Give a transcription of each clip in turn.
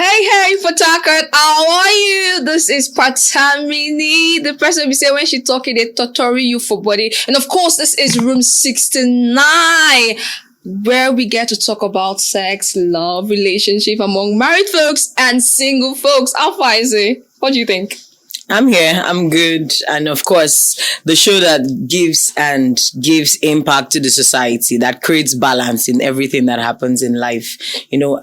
Hey, Patakat, how are you? This is Patamini, the person we say when she talking, they tutorial you for body. And of course, this is room 69, where we get to talk about sex, love, relationship among married folks and single folks. How far is it? What do you think? I'm here. I'm good. And of course, the show that gives impact to the society, that creates balance in everything that happens in life,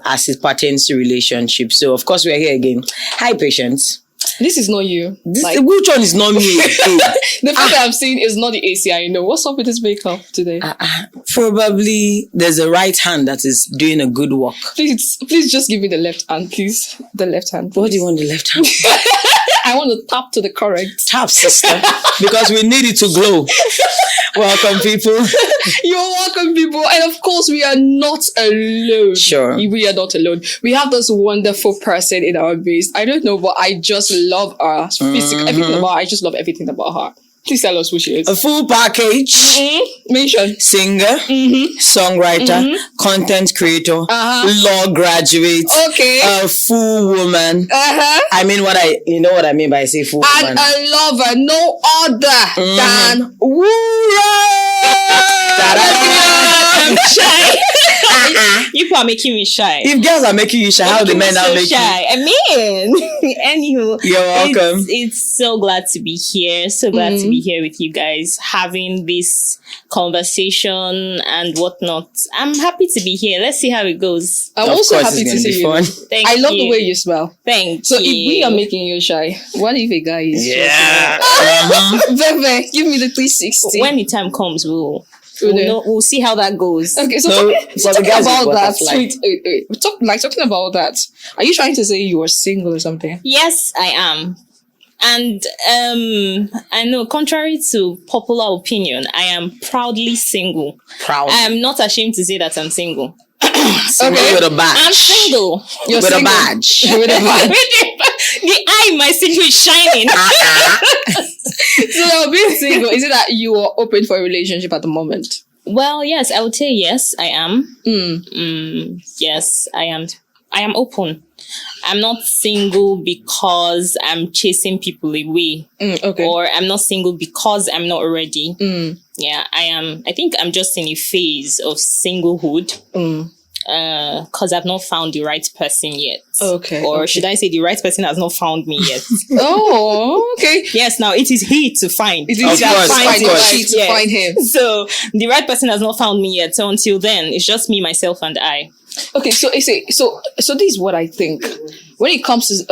as it pertains to relationships. So, of course, we're here again. Hi, Patience. This is not you. Which one is not me? The fact that I'm seeing is not the AC, I know. What's up with this makeup today? Probably there's a right hand that is doing a good work. Please just give me the left hand, please. The left hand. Please. What do you want the left hand? I want to tap to the correct. Tap, sister. Because we need it to glow. Welcome, people. You're welcome, people. And of course, we are not alone. Sure. We are not alone. We have this wonderful person in our base. I don't know, but I just love her. Everything about her. I just love everything about her. Please tell us who she is. A full package. Mention. Singer, songwriter, content creator, law graduate, a full woman. I mean you know what I mean by say full woman. And a lover, no other than Wura. I'm shy. You people are making me shy. If girls are making you shy, how the men are making shy? I mean, anywho, you're welcome. It's so glad to be here. So glad to be here with you guys, having this conversation and whatnot. I'm happy to be here. Let's see how it goes. I'm also happy to see you. I love the way you smell. Thank you. So if we are making you shy, what if a guy is Bebe, give me the 360. When the time comes, we'll see how that goes. Okay, so talking about that. Wait. Talking about that. Are you trying to say you are single or something? Yes, I am. And I know, contrary to popular opinion, I am proudly single. Proud. I am not ashamed to say that I'm single. Single with a badge. I'm single. You're with single. A badge. With a badge. The eye in my single is shining. So being single, is it that you are open for a relationship at the moment? Well, yes, I would say yes, I am. Yes, I am. I am open. I'm not single because I'm chasing people away. Or I'm not single because I'm not ready. Yeah, I am. I think I'm just in a phase of singlehood. Because I've not found the right person yet. Or should I say the right person has not found me yet? Okay. Yes, now it is he to find. It is to find him. So the right person has not found me yet. So until then, it's just me, myself, and I. Okay, so this is what I think. When it comes to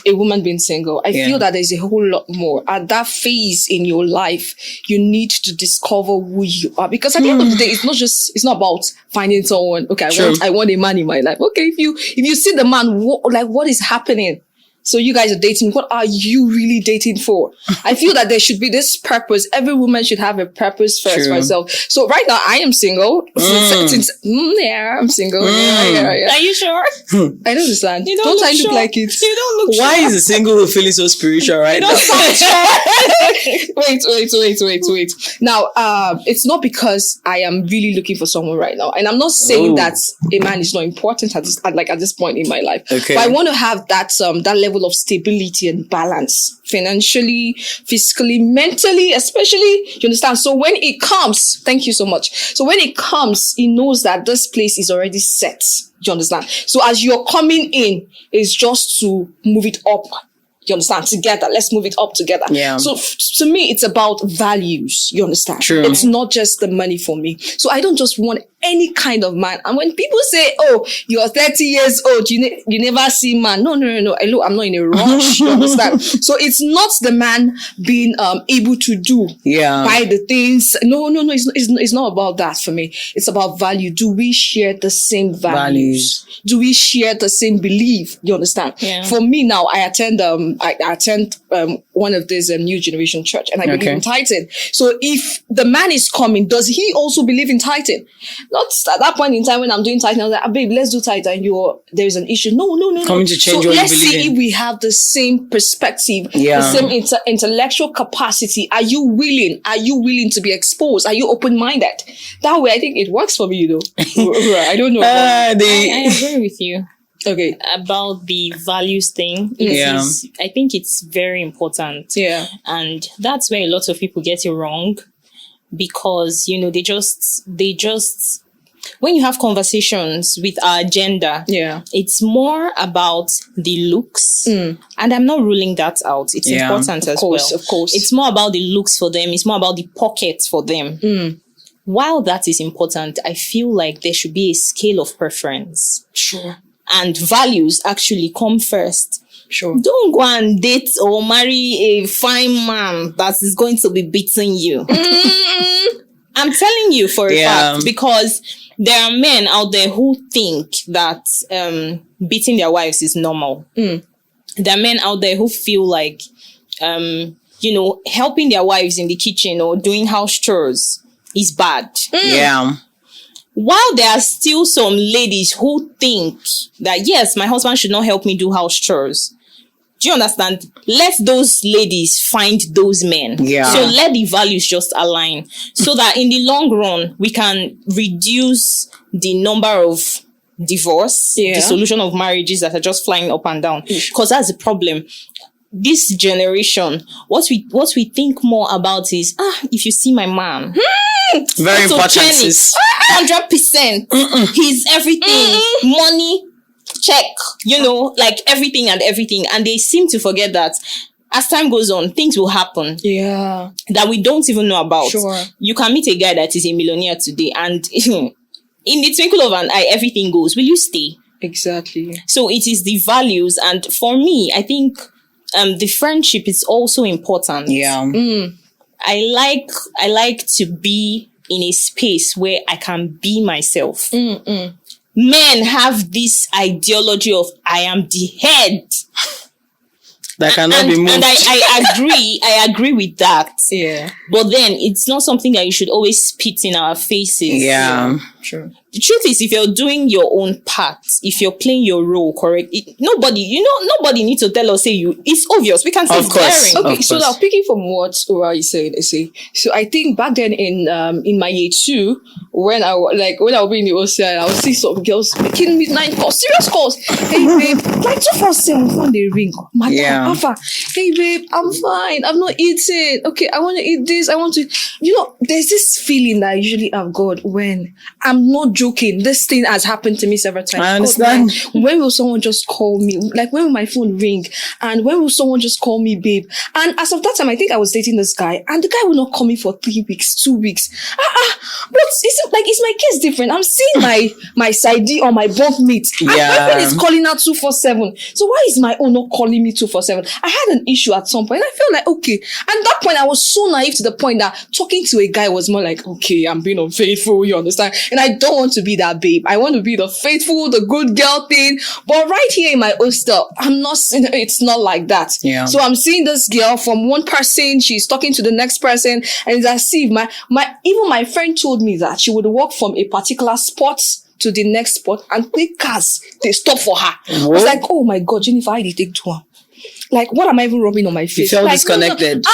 a woman being single, I feel that there's a whole lot more. At that phase in your life, you need to discover who you are. Because at the end of the day, it's not about finding someone. Okay, I want a man in my life. Okay, if you see the man, what is happening? So you guys are dating. What are you really dating for? I feel that there should be this purpose. Every woman should have a purpose first for herself. So right now I am single. I'm single. Are you sure? I don't understand. Don't I look like it? You don't look Why is a single who feeling so spiritual right now? Wait. Now, it's not because I am really looking for someone right now. And I'm not saying that a man is not important at this point in my life. Okay. But I want to have that level of stability and balance, financially, physically, mentally, especially, you understand? So when it comes, thank you so much. So when it comes, he knows that this place is already set. You understand? So as you're coming in, it's just to move it up. You understand? Together. Let's move it up together. Yeah. So to me, it's about values. You understand? True. It's not just the money for me. So I don't just want any kind of man. And when people say, oh, you're 30 years old, you never see man. No. Look, I'm not in a rush. You understand? So it's not the man being able to buy the things. No. It's not about that for me. It's about value. Do we share the same values? Do we share the same belief? You understand? Yeah. For me now, I attend one of these new generation church, and I believe in tithing. So if the man is coming, does he also believe in tithing? Not at that point in time when I'm doing tithing, I was like, babe, let's do tithing. And there is an issue. No. Coming to change what let's you believe see in. if we have the same perspective, the same intellectual capacity. Are you willing? Are you willing to be exposed? Are you open-minded? That way, I think it works for me, though. I don't know. I agree with you. Okay. About the values thing. I think it's very important. Yeah. And that's where a lot of people get it wrong, because, they just, when you have conversations with our agenda, it's more about the looks. And I'm not ruling that out. It's important as well. Of course. It's more about the looks for them. It's more about the pockets for them. While that is important, I feel like there should be a scale of preference. Sure. And values actually come first. Sure. Don't go and date or marry a fine man that is going to be beating you. I'm telling you for a fact, because there are men out there who think that beating their wives is normal. There are men out there who feel like, helping their wives in the kitchen or doing house chores is bad. Yeah. While there are still some ladies who think that, yes, my husband should not help me do house chores. Do you understand? Let those ladies find those men. Yeah. So let the values just align, so that in the long run, we can reduce the number of divorce, the solution of marriages that are just flying up and down. Because that's the problem. This generation, what we think more about is, if you see my man. Very important. 100%. He's everything. Money, check. Like everything and everything. And they seem to forget that as time goes on, things will happen. Yeah. That we don't even know about. Sure. You can meet a guy that is a millionaire today, and in the twinkle of an eye, everything goes. Will you stay? Exactly. So it is the values. And for me, I think the friendship is also important. Yeah. I like to be in a space where I can be myself. Men have this ideology of I am the head. That cannot be moved. And I agree with that. Yeah. But then it's not something that you should always spit in our faces. Yeah. True. The truth is, if you're doing your own part, if you're playing your role correct, nobody needs to tell us, it's obvious. We can say of course. daring. Okay, so now picking from what Ura is saying, so I think back then in my year 2, when I would be in the OCI, I would see some girls making midnight calls, serious calls. Hey babe, like 247 phone they ring. Madam, Alpha. Hey babe, I'm fine. I've not eaten. Okay, I want to eat this. I want to. There's this feeling that I usually have, God, when I'm not joking. This thing has happened to me several times. I understand. God, when will someone just call me? Like, when will my phone ring? And when will someone just call me babe? And as of that time, I think I was dating this guy, and the guy will not call me for 3 weeks, 2 weeks. But is my case different? I'm seeing my side D or my bump mate. And my friend is calling out 247. So why is my own not calling me 247? I had an issue at some point. I felt like, okay. And at that point, I was so naive to the point that talking to a guy was more like, okay, I'm being unfaithful, you understand? And I don't want to be that babe. I want to be the faithful, the good girl thing. But right here in my hostel, it's not like that. Yeah. So I'm seeing this girl from one person, she's talking to the next person, and it's as if even my friend told me that she would walk from a particular spot to the next spot and take cars. They stop for her. I was like, oh my God, Jennifer, I did take 2. Like, what am I even rubbing on my face? You felt like, disconnected.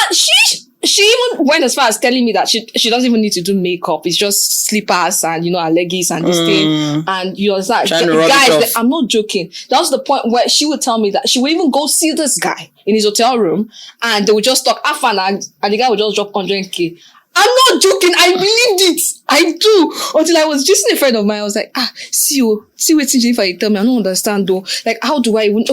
She even went as far as telling me that she doesn't even need to do makeup. It's just slippers and, her leggings and this thing. And, guys, I'm not joking. That was the point where she would tell me that she would even go see this guy in his hotel room, and they would just talk half an hour, and the guy would just drop 100K. I'm not joking. I believed it. I do. Until I was just a friend of mine. I was like, see what Jennifer you tell me. I don't understand though. Like, how do I even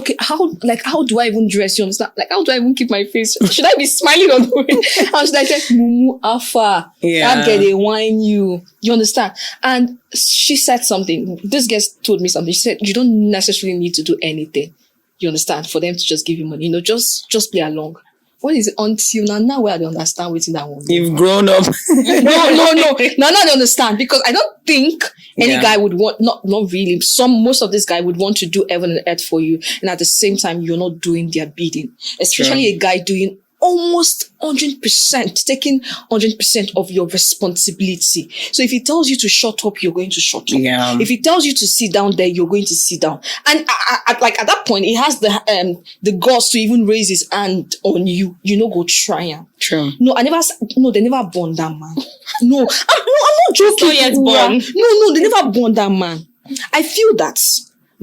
dress? You understand? Like, how do I even keep my face? Should I be smiling on the way? I was like, Mumu Alpha. That girl, they whine you. You understand? And she said something. This girl told me something. She said, you don't necessarily need to do anything. You understand? For them to just give you money. Just play along. What is it until now where they understand what's in that one? You've grown up. No. Now they understand, because I don't think any guy would want, not really. Most of this guy would want to do heaven and earth for you. And at the same time, you're not doing their bidding. Especially a guy doing almost 100%, taking 100% of your responsibility. So if he tells you to shut up, you're going to shut up. Yeah. If he tells you to sit down there, you're going to sit down. And at that point, he has the guts to even raise his hand on you. Go try him. True. They never born that man. No, I'm not joking. So yet born. No, they never born that man. I feel that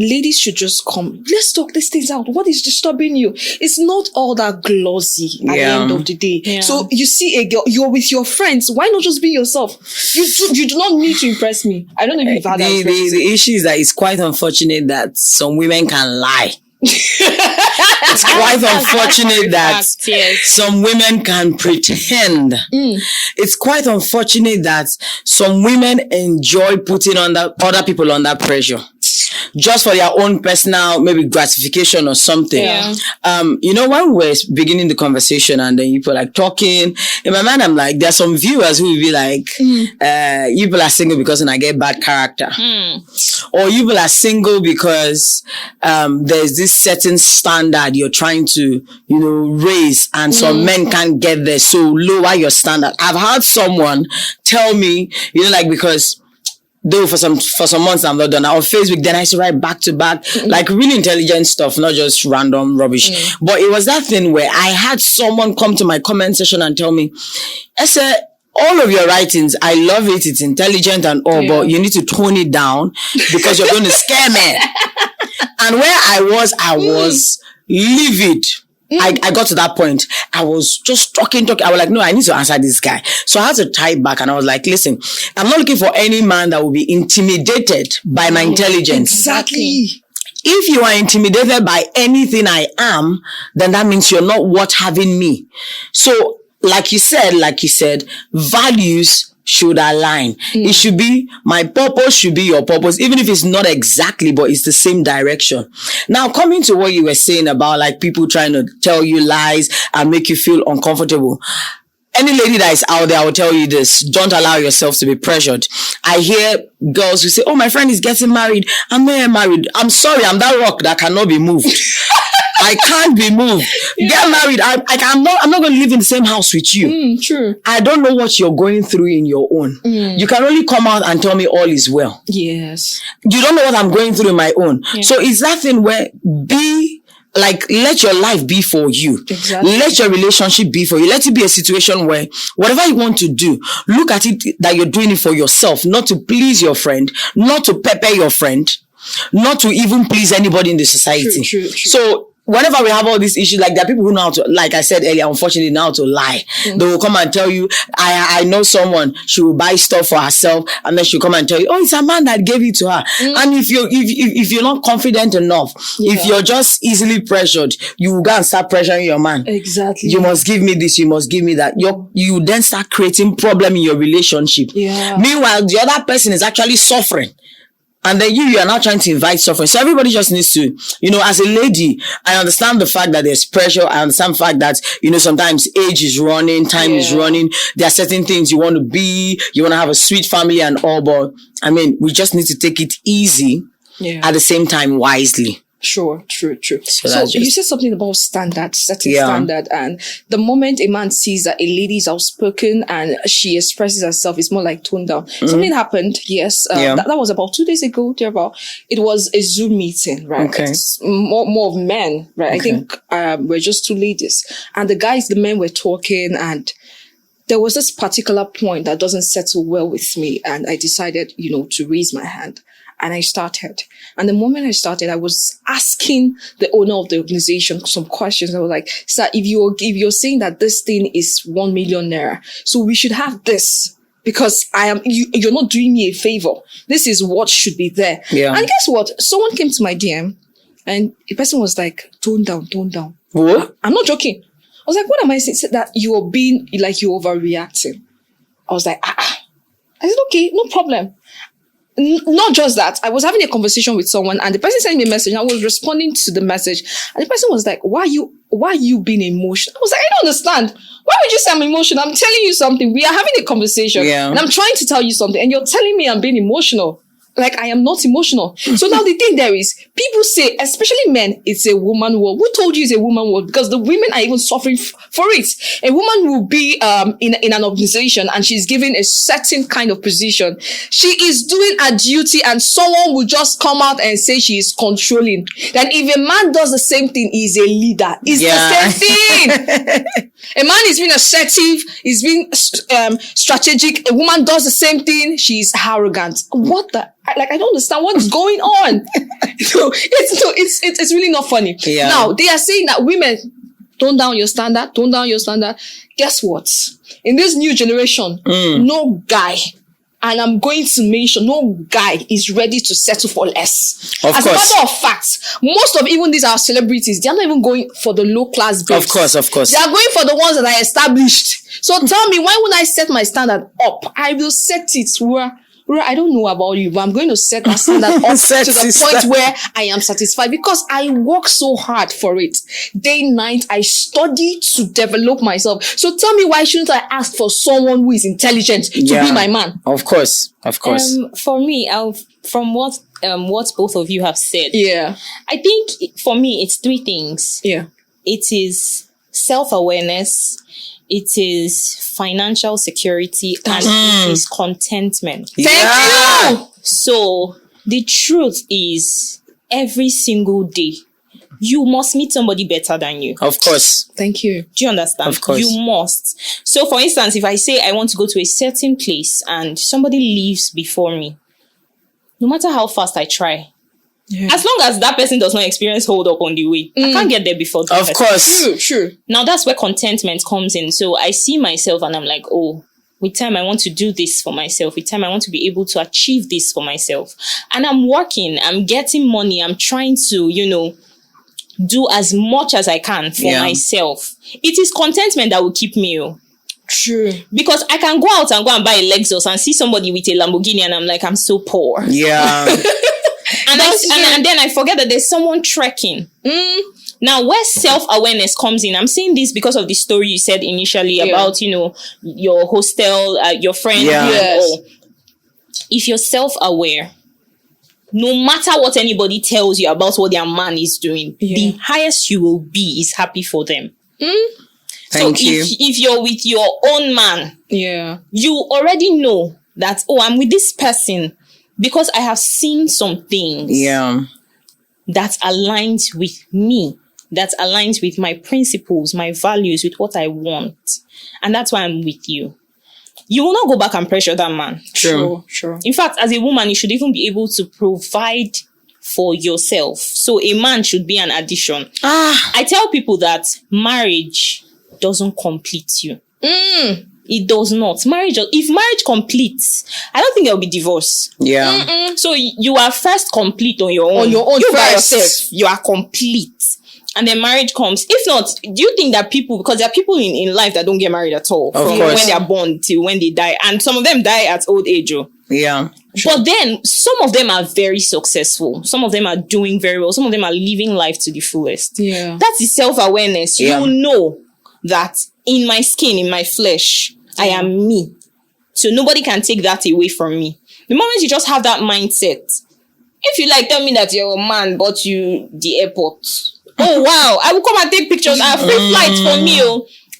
ladies should just come. Let's talk these things out. What is disturbing you? It's not all that glossy at the end of the day. Yeah. So you see a girl, you're with your friends. Why not just be yourself? You do not need to impress me. I don't know if you've had that. The issue is that it's quite unfortunate that some women can lie. It's quite unfortunate that some women can pretend. It's quite unfortunate that some women enjoy putting other people under pressure just for their own personal maybe gratification or something. Yeah. When we were beginning the conversation and then people like talking, in my mind I'm like, there's some viewers who will be like, you people are single because I get bad character. Or you people are single because there's this certain standard you're trying to, raise, and some men can't get there, so lower your standard. I've had someone tell me, because though for some months I've not done that on Facebook, then I used to write back to back, like really intelligent stuff, not just random rubbish. But it was that thing where I had someone come to my comment section and tell me, Esther, all of your writings, I love it, it's intelligent and all, but you need to tone it down because you're going to scare me. And where I was livid. I got to that point. I was just talking. I was like, no, I need to answer this guy. So I had to type back and I was like, listen, I'm not looking for any man that will be intimidated by my intelligence. Exactly. If you are intimidated by anything I am, then that means you're not worth having me. So, like you said, values should align. It should be, my purpose should be your purpose, even if it's not exactly, but it's the same direction. Now, coming to what you were saying about like people trying to tell you lies and make you feel uncomfortable. Any lady that is out there, I will tell you this. Don't allow yourself to be pressured. I hear girls who say, oh, my friend is getting married. I'm not yet married. I'm sorry, I'm that rock that cannot be moved. I can't be moved. Get married. I'm not going to live in the same house with you. True. I don't know what you're going through in your own. You can only come out and tell me all is well. Yes. You don't know what I'm going through in my own. Yeah. So it's that thing where let your life be for you. Exactly. Let your relationship be for you. Let it be a situation where whatever you want to do, look at it that you're doing it for yourself, not to please your friend, not to pepper your friend, not to even please anybody in the society. True. So whenever we have all these issues, like there are people who know how to, like I said earlier, unfortunately know how to lie. They will come and tell you, I know someone, she will buy stuff for herself and then she'll come and tell you, oh, it's a man that gave it to her. And if you're not confident enough, if you're just easily pressured, you will go and start pressuring your man. Exactly. You must give me this, you must give me that. You then start creating problem in your relationship. Yeah. Meanwhile, the other person is actually suffering. And then you are now trying to invite suffering. So everybody just needs to, as a lady, I understand the fact that there's pressure. I understand the fact that, sometimes age is running, time is running. There are certain things you want to be, you want to have a sweet family and all, but we just need to take it easy at the same time wisely. Sure, true. So you said something about standard, setting standard, and the moment a man sees that a lady is outspoken and she expresses herself, it's more like toned down. Something happened, yes. That was about 2 days ago, thereabout. It was a Zoom meeting, right? Okay. It's more of men, right? Okay. I think we're just 2 ladies. And the men were talking, and there was this particular point that doesn't settle well with me, and I decided, to raise my hand. And I started. And the moment I started, I was asking the owner of the organization some questions. I was like, sir, if you're saying that this thing is 1 million naira, so we should have this because you're not doing me a favor. This is what should be there. Yeah. And guess what? Someone came to my DM and the person was like, tone down. What? I'm not joking. I was like, what am I saying? Said that you're being like you're overreacting. I was like, I said, okay, no problem. Not just that, I was having a conversation with someone and the person sent me a message and I was responding to the message and the person was like, why are you being emotional? I was like, I don't understand. Why would you say I'm emotional? I'm telling you something. We are having a conversation and I'm trying to tell you something and you're telling me I'm being emotional. Like, I am not emotional. So now the thing there is, people say, especially men, it's a woman world. Who told you it's a woman world? Because the women are even suffering for it. A woman will be in an organization and she's given a certain kind of position. She is doing her duty and someone will just come out and say she is controlling. Then if a man does the same thing, he's a leader. It's the same thing. A man is being assertive, he's being strategic. A woman does the same thing, she's arrogant. What the... I don't understand what's going on. It's really not funny. Yeah. Now, they are saying that women, tone down your standard. Guess what? In this new generation, no guy, and I'm going to mention, no guy is ready to settle for less. As a matter of fact, most of even these our celebrities, they're not even going for the low class babes. Of course. They are going for the ones that are established. So tell me, why would I set my standard up? I will set it where I don't know about you, but I'm going to set that standard up to the point where I am satisfied, because I work so hard for it. Day, night, I study to develop myself. So tell me, why shouldn't I ask for someone who is intelligent to be my man? Of course. For me, from what both of you have said, yeah, I think for me it's three things. Yeah, it is self-awareness, it is financial security, and it is contentment. Thank you. So the truth is, every single day, you must meet somebody better than you. Of course. Thank you. Do you understand? Of course. You must. So for instance, if I say I want to go to a certain place and somebody leaves before me, no matter how fast I try, as long as that person does not experience hold up on the way, I can't get there before the person. Of course. True. Now that's where contentment comes in. So I see myself and I'm like, oh, with time I want to do this for myself. With time I want to be able to achieve this for myself. And I'm working, I'm getting money, I'm trying to, do as much as I can for myself. It is contentment that will keep me. True. Because I can go out and go and buy a Lexus and see somebody with a Lamborghini and I'm like, I'm so poor. Yeah. And then I forget that there's someone trekking. Now, where self-awareness comes in, I'm saying this because of the story you said initially about, your hostel, your friend. Yes. If you're self-aware, no matter what anybody tells you about what their man is doing, the highest you will be is happy for them. Thank you. If you're with your own man, you already know that, I'm with this person because I have seen some things that aligns with me, that aligns with my principles, my values, with what I want. And that's why I'm with you. You will not go back and pressure that man. True. In fact, as a woman, you should even be able to provide for yourself. So a man should be an addition. I tell people that marriage doesn't complete you. It does not. If marriage completes, I don't think there will be divorce. Yeah. So you are first complete on your own. You by yourself, you are complete. And then marriage comes. If not, do you think that people, because there are people in life that don't get married at all, from when they are born till when they die, and some of them die at old age. Yeah. But then some of them are very successful. Some of them are doing very well. Some of them are living life to the fullest. Yeah. That is self-awareness. Yeah. You know that in my skin, in my flesh, I am me. So nobody can take that away from me. The moment you just have that mindset, if you tell me that you're a man, but you the airport. Oh wow, I will come and take pictures. I have free flights for me.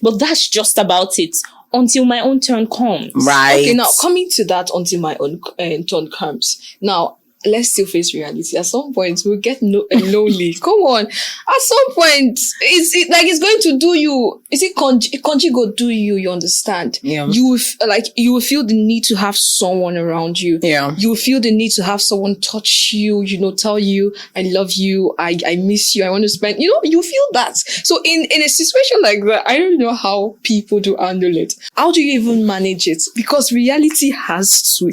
But that's just about it until my own turn comes. Right. Okay, now coming to that until my own turn comes. Now, let's still face reality. At some point, we'll get lonely. Come on. At some point, it's going to do you. Is it conjugal do you? You understand? Yeah. You will feel the need to have someone around you. Yeah. You will feel the need to have someone touch you. Tell you, I love you. I miss you. I want to spend. You feel that. So in a situation like that, I don't know how people do handle it. How do you even manage it? Because reality has to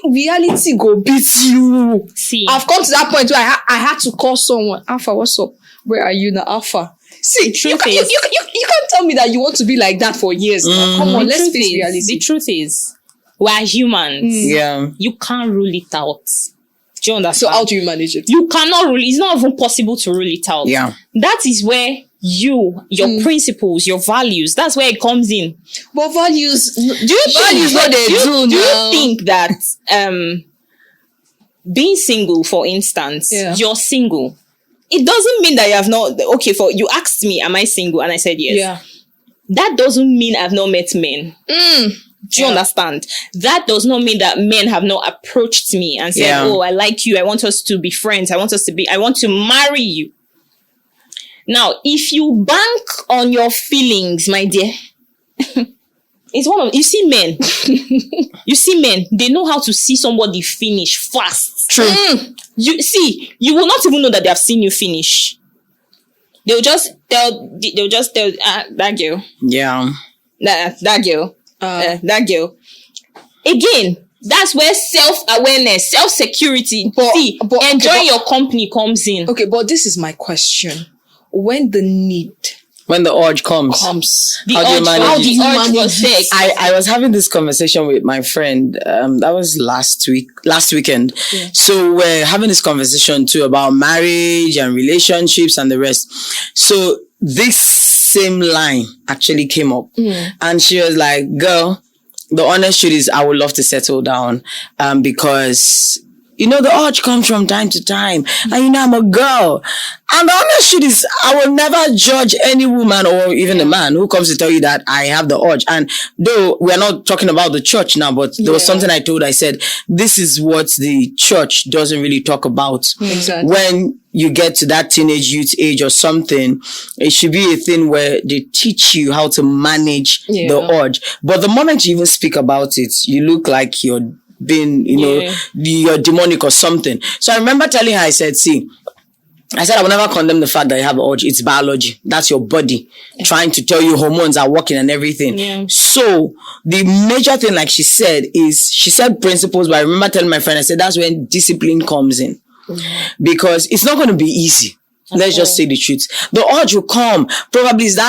reality go beat you. See, I've come to that point where I had to call someone. Alpha, what's up? Where are you now, Alpha? See, you can't tell me that you want to be like that for years. Now. Come on, let's face reality. The truth is, we're humans. Yeah. You can't rule it out. Do you understand? So how do you manage it? You cannot rule. It's not even possible to rule it out. Yeah. That is where your principles, your values, that's where it comes in. But values, do you think that being single, for instance, you're single, it doesn't mean that you have not, you asked me, am I single? And I said yes. Yeah. That doesn't mean I've not met men. Do you understand? That does not mean that men have not approached me and said, I like you. I want us to be friends. I want to marry you. Now, if you bank on your feelings, my dear, It's one of, you see men, they know how to see somebody finish fast. True. You will not even know that they have seen you finish. They'll just tell that girl. Yeah. That girl. That girl. Again, that's where self-awareness, self-security, enjoying your company comes in. Okay, but this is my question. When the urge comes. How do you manage it? I was having this conversation with my friend. That was last weekend. Yeah. So we're having this conversation too about marriage and relationships and the rest. So this same line actually came up, and she was like, "Girl, the honest truth is, I would love to settle down, because." The urge comes from time to time. And I'm a girl. And the honest truth is, I will never judge any woman or even a man who comes to tell you that I have the urge. And though we're not talking about the church now, but there was something I said, this is what the church doesn't really talk about. Exactly. When you get to that teenage youth age or something, it should be a thing where they teach you how to manage the urge. But the moment you even speak about it, you look like you're being, you're demonic or something. So I remember telling her, I said, I will never condemn the fact that you have an urge. It's biology. That's your body trying to tell you hormones are working and everything. Yeah. So the major thing, like she said, is she said principles, but I remember telling my friend, I said, that's when discipline comes in. Because it's not going to be easy. Let's just say the truth. The urge will come. Probably is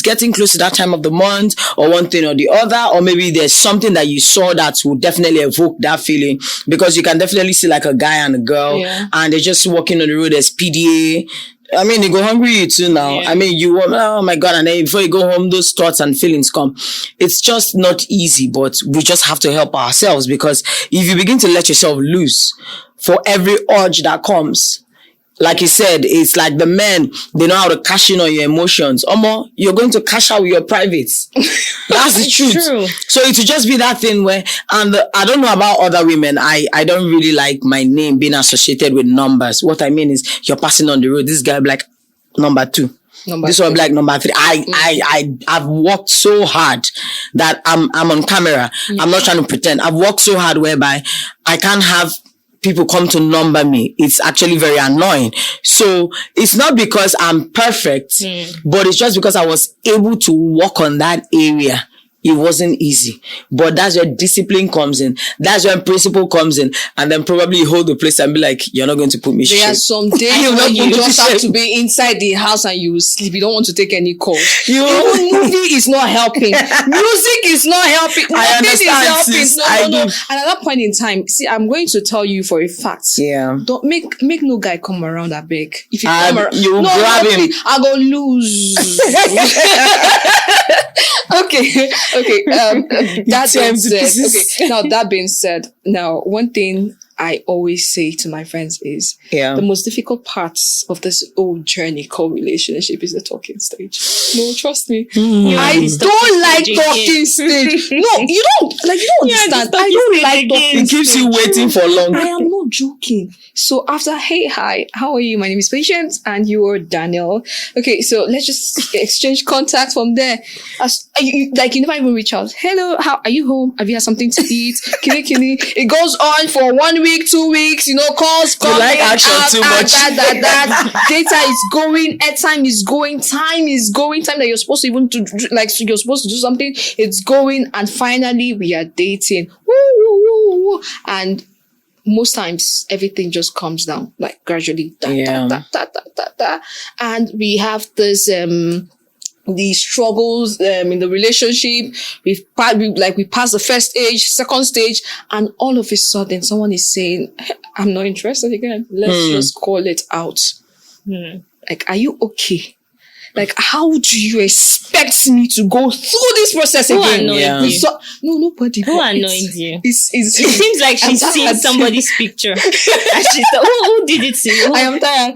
getting close to that time of the month, or one thing or the other, or maybe there's something that you saw that will definitely evoke that feeling, because you can definitely see like a guy and a girl, and they're just walking on the road. There's PDA. I mean, you go hungry you too now. Yeah. I mean, you want, oh my God, and then before you go home, those thoughts and feelings come. It's just not easy, but we just have to help ourselves, because if you begin to let yourself loose for every urge that comes, like you said, it's like the men, they know how to cash in on your emotions. Omo, you're going to cash out with your privates. That's the truth. True. So it will just be that thing where, and I don't know about other women. I don't really like my name being associated with numbers. What I mean is, you're passing on the road. This guy will be like, number 2. This one will be like number 3. I've worked so hard that I'm on camera. Yeah. I'm not trying to pretend. I've worked so hard whereby I can't have people come to number me. It's actually very annoying. So it's not because I'm perfect, but it's just because I was able to work on that area. It wasn't easy, but that's where discipline comes in. That's when principle comes in, and then probably you hold the place and be like, "You're not going to put me." There are some days when you just have to be inside the house and you will sleep. You don't want to take any calls. Movie is not helping. Music is not helping. I understand. No. And at that point in time, see, I'm going to tell you for a fact. Yeah. Don't make no guy come around that big. If you come around, you grab him. I go lose. Okay. That being said, now one thing I always say to my friends is the most difficult parts of this whole journey called relationship is the talking stage. No, trust me. I don't like talking stage. No, you don't understand. I don't like talking stage. It keeps you waiting for long. I am not joking. So after, hey, hi, how are you? My name is Patience and you are Daniel. Okay, so let's just exchange contacts from there. You never even reach out. Hello, how are you home? Have you had something to eat? Kini. It goes on for 1 week, 2 weeks, calls coming, like action too much. Data is going, airtime is going, time that you're supposed to even do, you're supposed to do something, it's going, and finally we are dating. Woo. And most times everything just comes down, like gradually. And we have this the struggles in the relationship. We pass the first stage, second stage, and all of a sudden someone is saying, I'm not interested again. Let's just call it out. Like, are you okay? Like, how do you expect me to go through this process again? No, nobody. Who annoyed you? It seems like she's seen somebody's picture. And she's like, who did it to you? I am tired.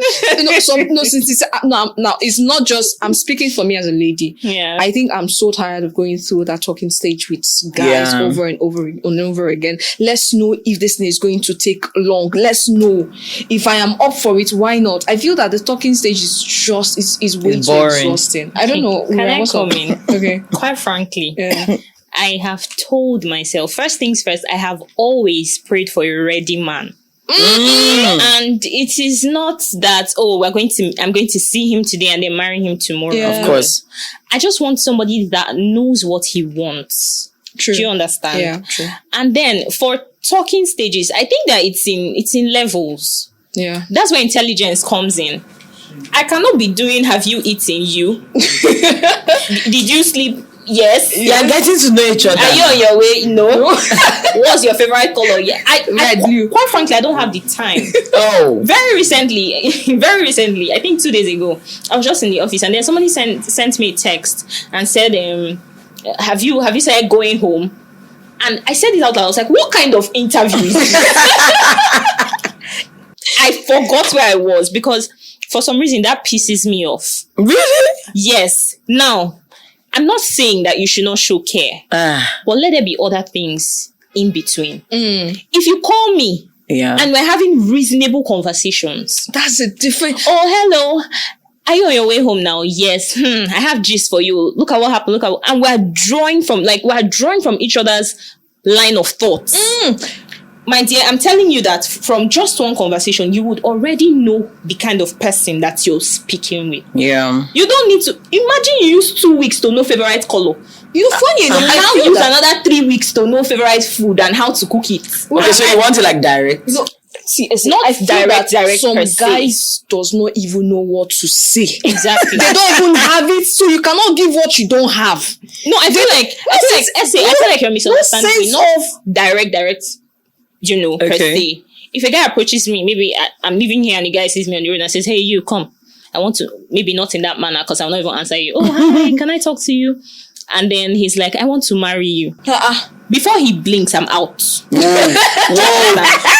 Now, it's not just, I'm speaking for me as a lady. Yeah. I think I'm so tired of going through that talking stage with guys over and over again. Let's know if this thing is going to take long. Let's know if I am up for it. Why not? I feel that the talking stage is just, is way too exhausting. I don't know. Can I come in? Okay. Quite frankly, I have told myself, first things first, I have always prayed for a ready man. And it is not that, I'm going to see him today and then marry him tomorrow. Of course. I just want somebody that knows what he wants. True. Do you understand? Yeah, true. And then for talking stages, I think that it's in levels. Yeah. That's where intelligence comes in. I cannot be doing, have you eaten you? Did you sleep? Yes. You are getting to know each other. Are you on your way? No. What's your favorite color? Yeah. Quite frankly, I don't have the time. Oh. Very recently, I think 2 days ago, I was just in the office and then somebody sent me a text and said, have you started going home? And I said it out loud. I was like, what kind of interviews? I forgot where I was because for some reason that pisses me off. Really? Yes. Now, I'm not saying that you should not show care, but let there be other things in between. If you call me and we're having reasonable conversations, That's a different... oh, hello. Are you on your way home now? Yes. I have gist for you. Look at what happened. And we're drawing from each other's line of thoughts. My dear, I'm telling you that from just one conversation, you would already know the kind of person that you're speaking with. Yeah. You don't need to... Imagine you use 2 weeks to know favorite color. You funny enough, now use another 3 weeks to know favorite food and how to cook it. Okay, so you want to like direct? No, see, it's Not direct some per se. guys does not even know what to say. Exactly. They don't even have it, so you cannot give what you don't have. No, I feel like you're misunderstanding me. Not direct, per se. If a guy approaches me, maybe I'm living here and the guy sees me on the road and says, hey, you come. I want to, maybe not in that manner because I'll not even answer you. Oh, hi, can I talk to you? And then he's like, I want to marry you. Before he blinks, I'm out. Whoa.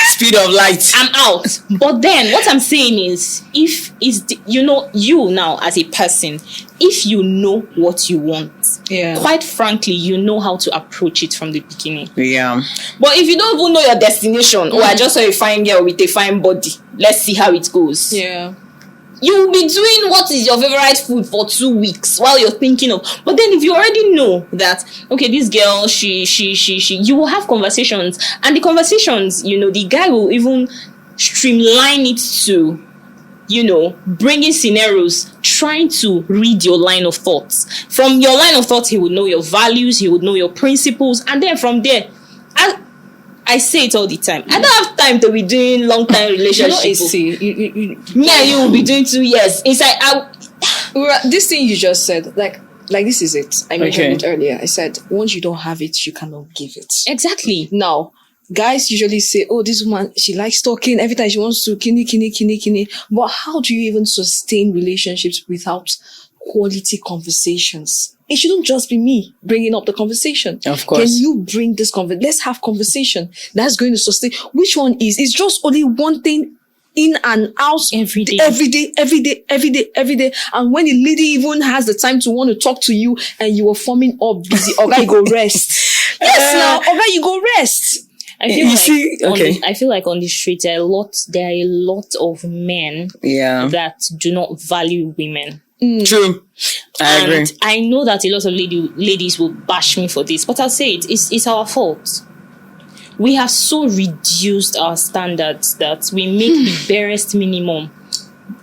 Speed of light. I'm out. But then what I'm saying is, you now as a person, if you know what you want, quite frankly, you know how to approach it from the beginning. Yeah. But if you don't even know your destination, I just saw a fine girl with a fine body, let's see how it goes. Yeah. You will be doing what is your favorite food for 2 weeks while you're thinking of. But then if you already know that, okay, this girl, she, you will have conversations. And the conversations, the guy will even streamline it to, bringing scenarios, trying to read your line of thoughts. From your line of thoughts, he would know your values, he would know your principles. And then from there, I say it all the time. I don't have time to be doing long-time relationships. Me and you will be doing 2 years. This thing you just said, like this is it. I mentioned it earlier. I said, once you don't have it, you cannot give it. Exactly. Now, guys usually say, oh, this woman, she likes talking. Every time she wants to kini. But how do you even sustain relationships without quality conversations? It shouldn't just be me bringing up the conversation. Of course. Can you bring this conversation? Let's have conversation. That's going to sustain. Which one is? It's just only one thing in and out. Every day. And when the lady even has the time to want to talk to you and you are forming up busy, okay, you go rest. Yes, now, okay, you go rest. I feel like on the street there are a lot of men that do not value women. True. I agree. I know that a lot of ladies will bash me for this, but I'll say it's our fault. We have so reduced our standards that we make the barest minimum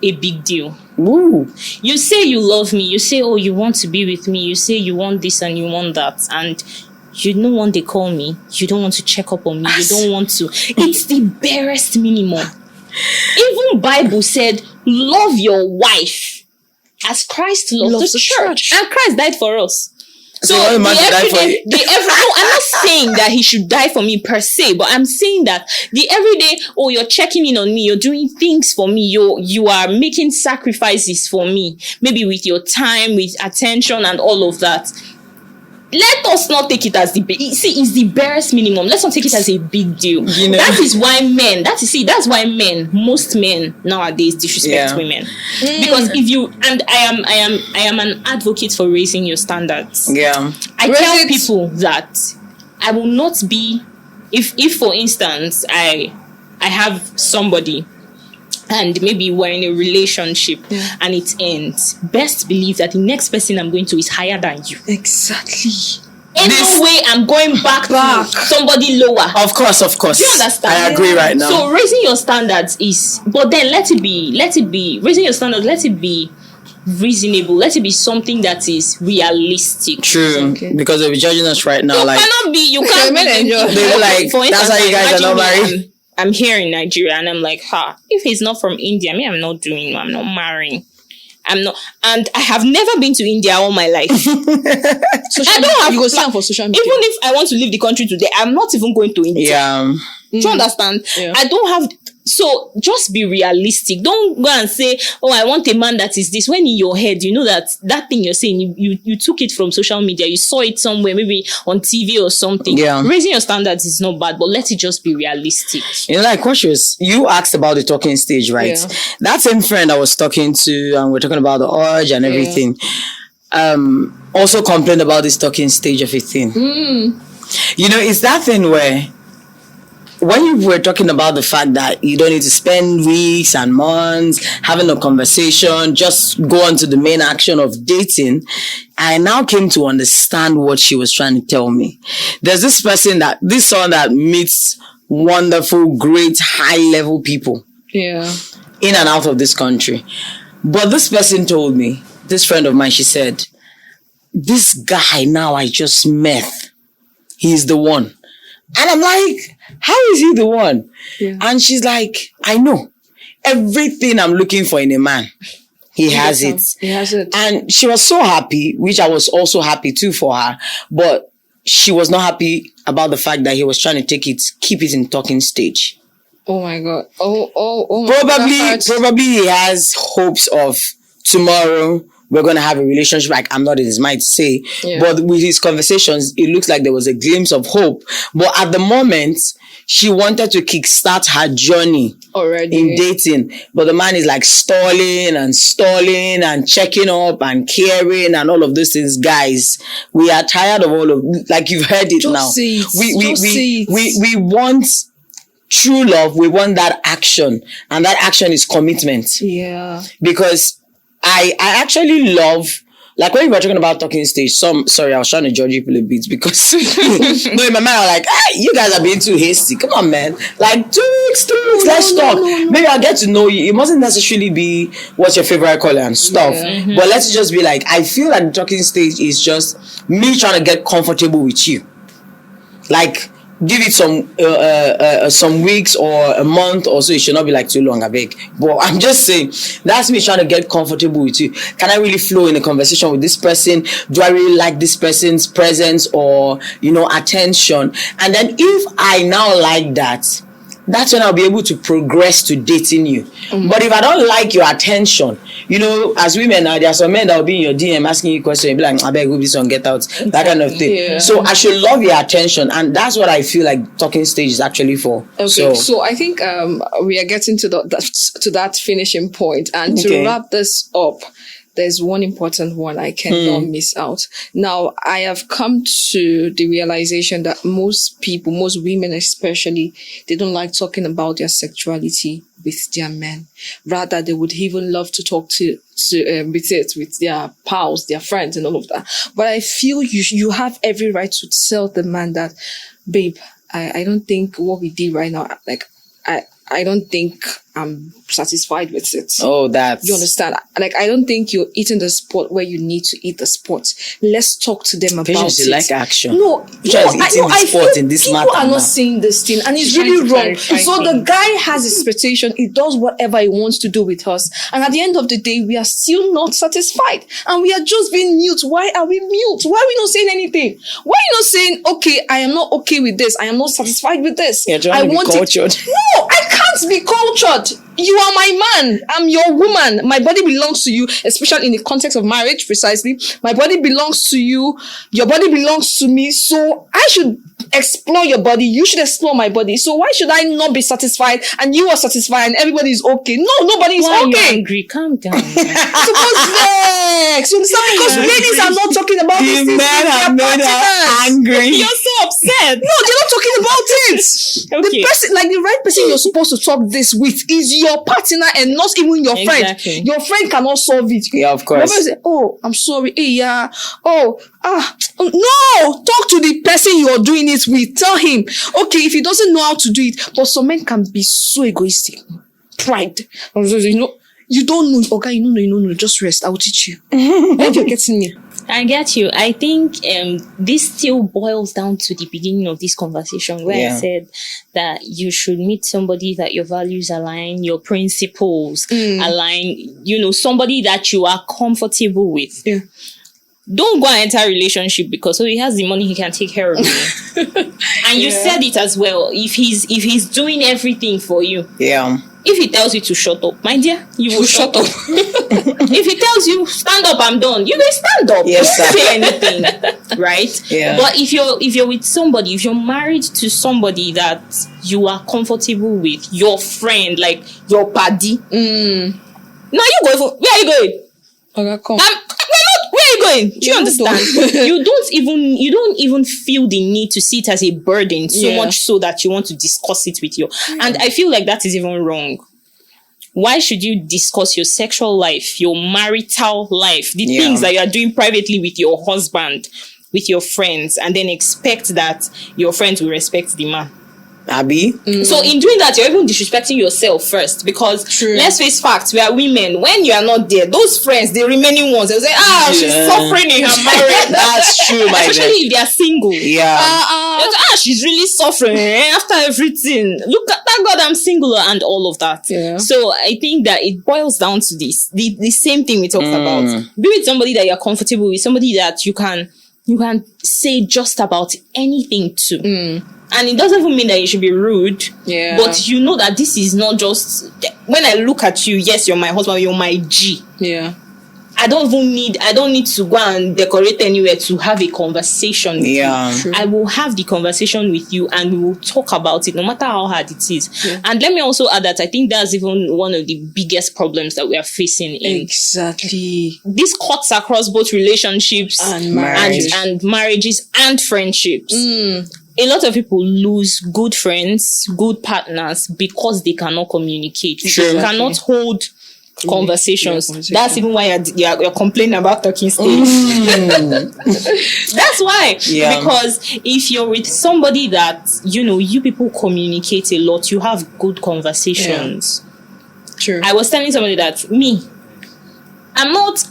a big deal. Ooh. You say you love me, you say, oh, you want to be with me, you say you want this and you want that, and you don't want to call me, you don't want to check up on me, you don't want to. It's the barest minimum. Even Bible said, love your wife as Christ loves the church. And Christ died for us. So I'm not saying that he should die for me per se, but I'm saying that the everyday, you're checking in on me, you're doing things for me, you are making sacrifices for me, maybe with your time, with attention and all of that. Let us not take it as it's the barest minimum. Let's not take it as a big deal. That is why that's why most men nowadays disrespect women. Because I am an advocate for raising your standards. Yeah. I tell people that I will not be, if for instance, I have somebody and maybe we're in a relationship and it ends, best believe that the next person I'm going to is higher than you. Exactly. Ain't no way I'm going back to somebody lower. Of course. Do you understand? I agree right now. So raising your standards is, but then let it be raising your standards. Let it be reasonable. Let it be something that is realistic. True, because they'll be judging us right now. You can't be. They're like, for instance, that's how you guys are not married. I'm here in Nigeria, and I'm like, if he's not from India, I'm not marrying. I'm not, and I have never been to India all my life. I don't have. You go stand for social media. Even if I want to leave the country today, I'm not even going to India. Yeah. Do you understand? Yeah. I don't have. So just be realistic. Don't go and say, "Oh, I want a man that is this." When in your head, you know that thing you're saying, you took it from social media. You saw it somewhere, maybe on TV or something. Yeah. Raising your standards is not bad, but let it just be realistic. You know, like you asked about the talking stage, right? Yeah. That same friend I was talking to, and we're talking about the urge and everything, also complained about this talking stage of a thing. You know, it's that thing where, when you were talking about the fact that you don't need to spend weeks and months having a conversation, just go on to the main action of dating, I now came to understand what she was trying to tell me. There's this son that meets wonderful, great, high-level people in and out of this country. But this person told me, this friend of mine, she said, this guy now I just met, he's the one. And I'm like, how is he the one? Yeah. And she's like, I know. Everything I'm looking for in a man, he has it. He has it. And she was so happy, which I was also happy too for her. But she was not happy about the fact that he was trying to keep it in talking stage. Oh my God. Oh. Probably he has hopes of tomorrow we're going to have a relationship. Like, I'm not in his mind to say, but with his conversations, it looks like there was a glimpse of hope. But at the moment, she wanted to kickstart her journey already in dating. But the man is like stalling and checking up and caring and all of those things. Guys, we are tired of all of, like you've heard it now. We want true love. We want that action. And that action is commitment. Yeah. Because I actually love, like when we were talking about talking stage, sorry, I was trying to judge people a bit because no, in my mind I was like, you guys are being too hasty. Come on, man. Like 2 weeks, let's talk. No. Maybe I'll get to know you. It mustn't necessarily be what's your favorite color and stuff. Yeah. Mm-hmm. But let's just be like, I feel like the talking stage is just me trying to get comfortable with you. Like, give it some weeks or a month or so. It should not be like too long, I beg. But I'm just saying, that's me trying to get comfortable with you. Can I really flow in a conversation with this person? Do I really like this person's presence or, attention? And then if I now like that, that's when I'll be able to progress to dating you. Mm-hmm. But if I don't like your attention, as women now, there are some men that will be in your DM asking you questions, you'll be like, I beg, will this one get out, that kind of thing. Yeah. So I should love your attention, and that's what I feel like talking stage is actually for. Okay, so I think we are getting to that finishing point, and to wrap this up, there's one important one I cannot miss out. Now, I have come to the realization that most people, most women especially, they don't like talking about their sexuality with their men. Rather, they would even love to talk with their pals, their friends and all of that. But I feel you have every right to tell the man that, babe, I don't think what we did right now, like, I don't think I'm satisfied with it. Oh, that's... You understand? Like, I don't think you're eating the spot where you need to eat the spot. Let's talk to them about it. You like action. No, I feel in this people are not saying this thing, and it's really wrong. So the guy has expectation. He does whatever he wants to do with us. And at the end of the day, we are still not satisfied. And we are just being mute. Why are we mute? Why are we not saying anything? Why are you not saying, okay, I am not okay with this. I am not satisfied with this. You're trying to be cultured. No, I can't be cultured. You are my man. I'm your woman. My body belongs to you, especially in the context of marriage, precisely. My body belongs to you. Your body belongs to me. So I should explore your body. You should explore my body. So why should I not be satisfied and you are satisfied and everybody is okay? No, nobody is okay. Why are you angry? Calm down. Suppose next. You understand? Because ladies are not talking about these things. Men have made her angry. You're so upset. No, they're not talking about it. Okay. The right person you're supposed to talk this with is your partner and not even your friend. Exactly. Your friend cannot solve it. Yeah, of course. Your friend say, oh, I'm sorry. Hey, yeah. Oh, no. Talk to the person you're doing it with. Tell him. Okay, if he doesn't know how to do it. But some men can be so egoistic. Pride. You know, you don't know. Okay, you know. Just rest. I will teach you. And you're getting me. I get you. I think this still boils down to the beginning of this conversation where I said that you should meet somebody that your values align, your principles align, somebody that you are comfortable with. Yeah. Don't go and enter a relationship because he has the money, he can take care of you. And you said it as well. If he's doing everything for you. Yeah. If he tells you to shut up, my dear, you will shut up. If he tells you stand up, I'm done, you will stand up. Yes, Don't say anything, right? Yeah. But if you're with somebody, if you're married to somebody that you are comfortable with, your friend, like your paddy. Now you go. Where are you going? Okay, come. Where are you going? Do you understand? You don't even feel the need to see it as a burden so much so that you want to discuss it with you. And I feel like that is even wrong. Why should you discuss your sexual life, your marital life, the things that you are doing privately with your husband, with your friends, and then expect that your friends will respect the man? Abby? So in doing that, you're even disrespecting yourself first, because let's face facts, we are women. When you are not there, those friends, the remaining ones, they'll say, she's suffering in her marriage. That's true, my especially if they are single. She's really suffering after everything. Look at that, God, I'm single, and all of that. So I think that it boils down to this, the same thing we talked about. Be with somebody that you're comfortable with, somebody that you can say just about anything to. And it doesn't even mean that you should be rude. Yeah. But you know that this is not just... When I look at you, yes, you're my husband, you're my G. Yeah. I don't need to go and decorate anywhere to have a conversation with you. I will have the conversation with you and we will talk about it, no matter how hard it is. Yeah. And let me also add that I think that's even one of the biggest problems that we are facing in. Exactly. This cuts across both relationships and marriages and friendships. A lot of people lose good friends, good partners because they cannot communicate. They cannot hold conversations. That's even why you're complaining about talking stage. That's why. Yeah. Because if you're with somebody that, you people communicate a lot, you have good conversations. Yeah. True. I was telling somebody that I'm not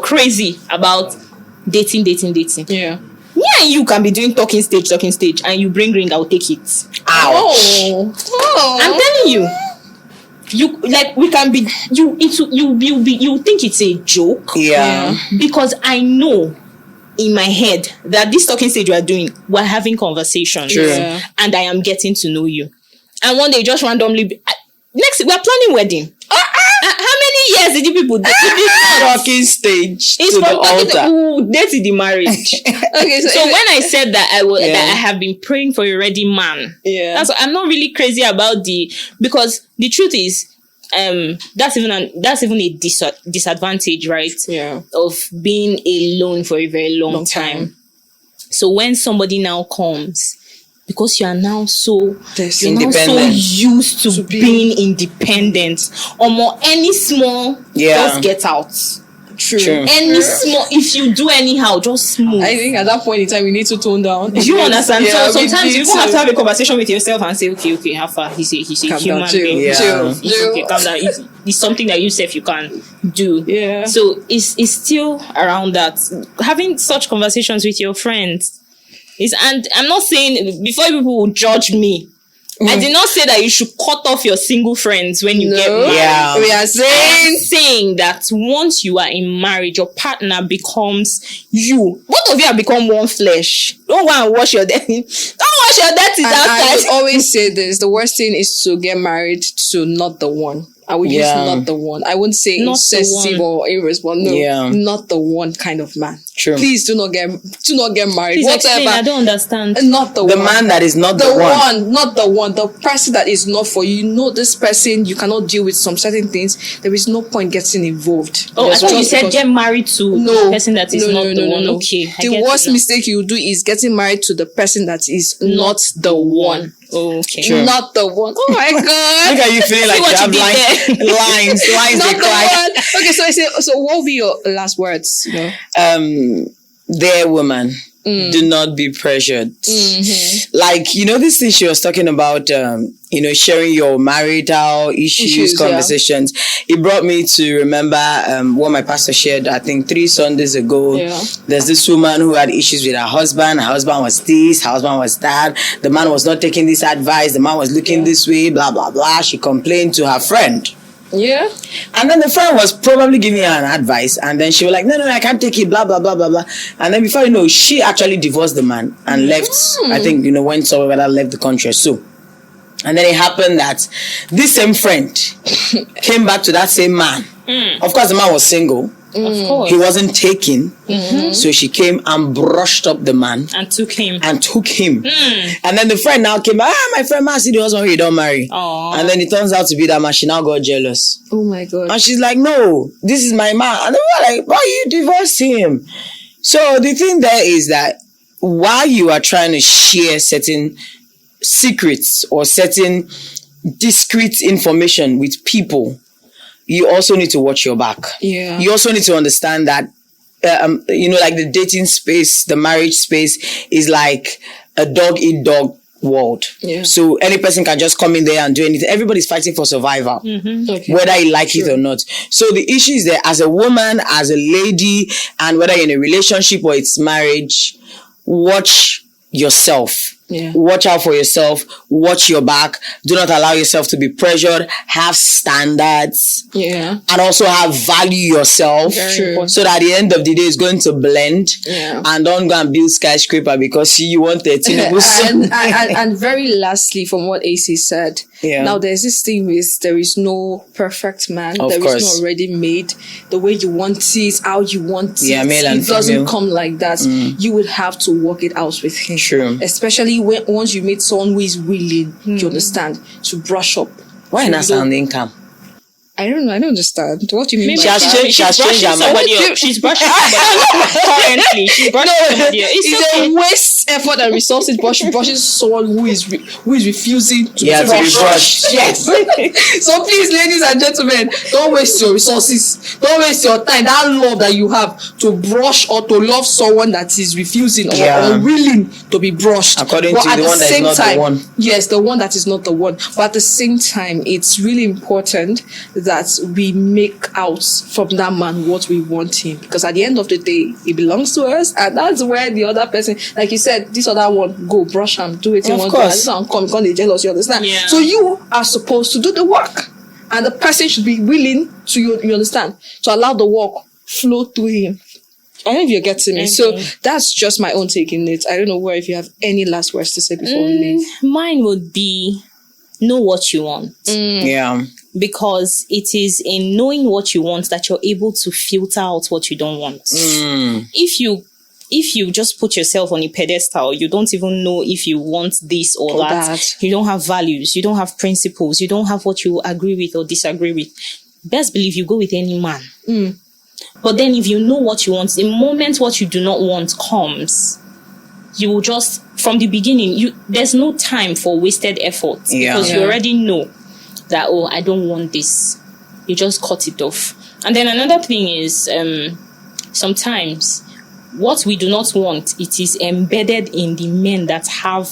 crazy about dating. Yeah. Yeah, you can be doing talking stage, and you bring ring, I'll take it. Ow. Oh. I'm telling you. We can be, you think it's a joke. Yeah. Because I know in my head that this talking stage we're having conversations. Yeah. And I am getting to know you. And one day just randomly, next, we're planning wedding. How many years did you people do? Talking stage it's to the altar. That's the marriage. Okay, so when I said that that I have been praying for a ready man. Yeah. I'm not really crazy about because the truth is, that's even a disadvantage, right? Yeah. Of being alone for a very long time. So when somebody now comes, because you are now so used to being independent, or more any small, just get out. True. Any small, if you do anyhow, just move. I think at that point in time, we need to tone down. Do you understand? So sometimes you have to have a conversation with yourself and say, okay, how far? He's a human being. Okay, calm down. It's something that you say you can do. Yeah. So it's still around that. Having such conversations with your friends. And I'm not saying, before people will judge me, I did not say that you should cut off your single friends when you get married. Yeah. We are saying that once you are in marriage, your partner becomes you. Both of you have become one flesh. Don't go and wash your dirty. Don't wash your dirty outside. I always say this. The worst thing is to get married to not the one. I would use not the one. I wouldn't say not insensitive or irresponsible. No, not the one kind of man. True. Please do not get married. Please explain, I don't understand. Not the one. The man that is not the one. Not the one. The person that is not for you. You know this person, you cannot deal with some certain things. There is no point getting involved. Oh, I thought you said get married to the person that is not the one. Okay. The worst mistake you do is getting married to the person that is not the one. Okay. True. Not the one. Oh my God. Look at you feeling like what you have you did lines Not they the cry. one. Okay, so what will be your last words? You know? Dear woman, do not be pressured. Like, this thing she was talking about, sharing your marital issues, conversations. It brought me to remember what my pastor shared, I think 3 Sundays ago. Yeah. There's this woman who had issues with her husband. Her husband was this, her husband was that. The man was not taking this advice. The man was looking this way, blah, blah, blah. She complained to her friend. Yeah. And then the friend was probably giving her an advice, and then she was like, no, I can't take it, blah, blah, blah, blah, blah. And then before you know, she actually divorced the man and left, I think, went somewhere that left the country or so. And then it happened that this same friend came back to that same man. Of course, the man was single. Of course. He wasn't taken. So she came and brushed up the man. And took him. And then the friend now came, my friend, man, see the husband you don't marry. Aww. And then it turns out to be that man, she now got jealous. Oh my God. And she's like, no, this is my man. And they were like, why you divorced him? So the thing there is that while you are trying to share certain secrets or certain discreet information with people, you also need to watch your back. Yeah. You also need to understand that, like the dating space, the marriage space is like a dog-eat-dog world. Yeah. So any person can just come in there and do anything. Everybody's fighting for survival, whether you like it or not. So the issue is that as a woman, as a lady, and whether you're in a relationship or it's marriage, watch yourself. Yeah. Watch out for yourself. Watch your back. Do not allow yourself to be pressured. Have standards. Yeah. And also have value yourself. True. So that at the end of the day it's going to blend. Yeah. And don't go and build skyscraper because you want a and very lastly, from what AC said, now there's this thing with there is no perfect man. Of There course. is no already made. The way you want it, how you want Yeah, it. male and It doesn't female. come like that. You would have to work it out with him. True. Especially once you meet someone who is willing, you understand, to brush up. Why So not you don't- sounding calm? I don't know. I don't understand. What do you mean Maybe by She has that? changed- she has changed her mind. somebody else. She's brushing somebody else. Currently, she's brushing somebody else. It's a waste effort and resources, but she brushes someone who is refusing to Yeah, to be brush. brushed. Yes. So please, ladies and gentlemen, don't waste your resources. Don't waste your time. That love that you have to brush or to love someone that is refusing or unwilling to be brushed. According But to at the one that is not the one. Yes, the one that is not the one. But at the same time, it's really important that we make out from that man what we want him, because at the end of the day he belongs to us, and that's where the other person, like you said, this other one, go brush him, do it in Of one course. this one come they jealous, you understand? Yeah. So you are supposed to do the work, and the person should be willing to, you understand, to allow the work flow through him. I don't know if you're getting me. So that's just my own take in it. I don't know where if you have any last words to say before we leave. Mine would be know what you want. Yeah. Because it is in knowing what you want that you're able to filter out what you don't want. If you just put yourself on a pedestal, you don't even know if you want this or that. You don't have values, you don't have principles, you don't have what you agree with or disagree with. Best believe you go with any man. But then if you know what you want, the moment what you do not want comes, you will just, from the beginning, there's no time for wasted effort. Because you already know that, I don't want this. You just cut it off. And then another thing is, sometimes what we do not want, it is embedded in the men that have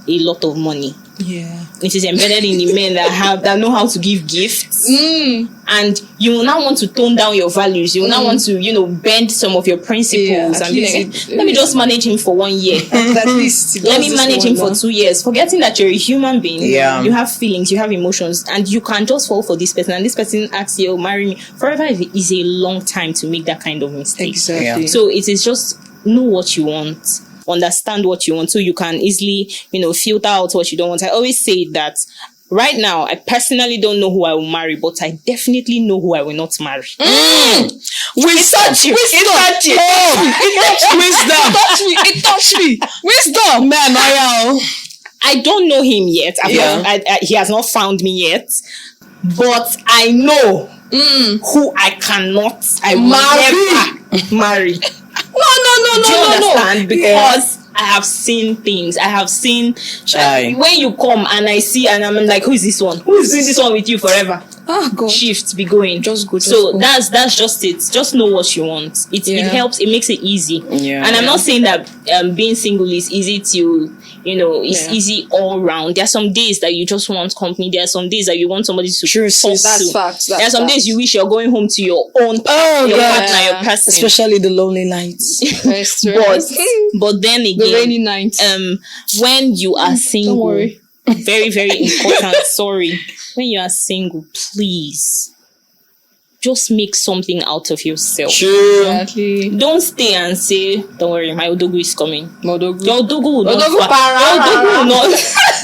a lot of money. Yeah. It is embedded in the men that know how to give gifts. And you will now want to tone down your values. You will now want to, bend some of your principles and be like, let me just manage him for 1 year. At least Let me manage him for 2 years. Forgetting that you're a human being. Yeah. You have feelings, you have emotions, and you can just fall for this person. And this person asks you, marry me. Forever is a long time to make that kind of mistake. Exactly. Yeah. So it is just know what you want. Understand what you want, so you can easily, filter out what you don't want. I always say that right now, I personally don't know who I will marry, but I definitely know who I will not marry. Wisdom. It touched me. Wisdom. Man, I don't know him yet. He has not found me yet, but I know who I will never marry. No. Do you understand? Because I have seen things. I have seen Chai. when you come and I see and I'm like, who is this one? Who is doing this one with you forever? Oh God. Shift, be going. Just go. So that's just it. Just know what you want. It helps. It makes it easy. Yeah. And I'm not saying that being single is easy to, it's easy all round. There are some days that you just want company. There are some days that you want somebody to True, talk sis. That's to. facts. There are some days you wish you're going home to your own Oh, your yeah. partner, your person. Especially the lonely nights. But then again, the rainy night. when you are single, Don't worry. very, very important. Sorry. When you are single, please just make something out of yourself. True. Exactly. Don't stay and say, don't worry, my Odogu is coming. Modogu. Your Odogu will not Odogu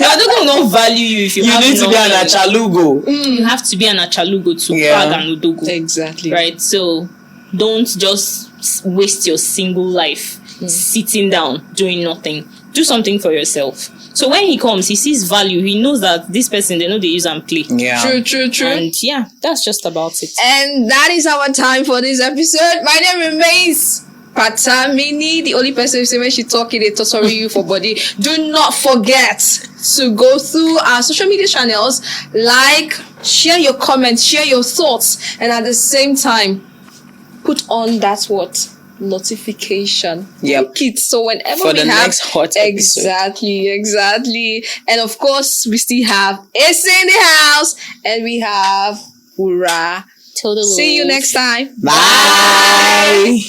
your Odogu will not value you if you have need to be an nothing. achalugo. You have to be an achalugo to Yeah. bag an Odogu. Exactly. Right? So don't just waste your single life sitting down, doing nothing. Do something for yourself. So when he comes, he sees value. He knows that this person, they know they use and play. Yeah. True. And yeah, that's just about it. And that is our time for this episode. My name remains Patamini, the only person who say when she talking, they sorry you for body. Do not forget to go through our social media channels, like, share your comments, share your thoughts, and at the same time, put on that notification. Yep. Kids. So whenever For we the have next hot episode. exactly. And of course, we still have Ace in the house, and we have Hurrah. Totally. See you next time. Bye.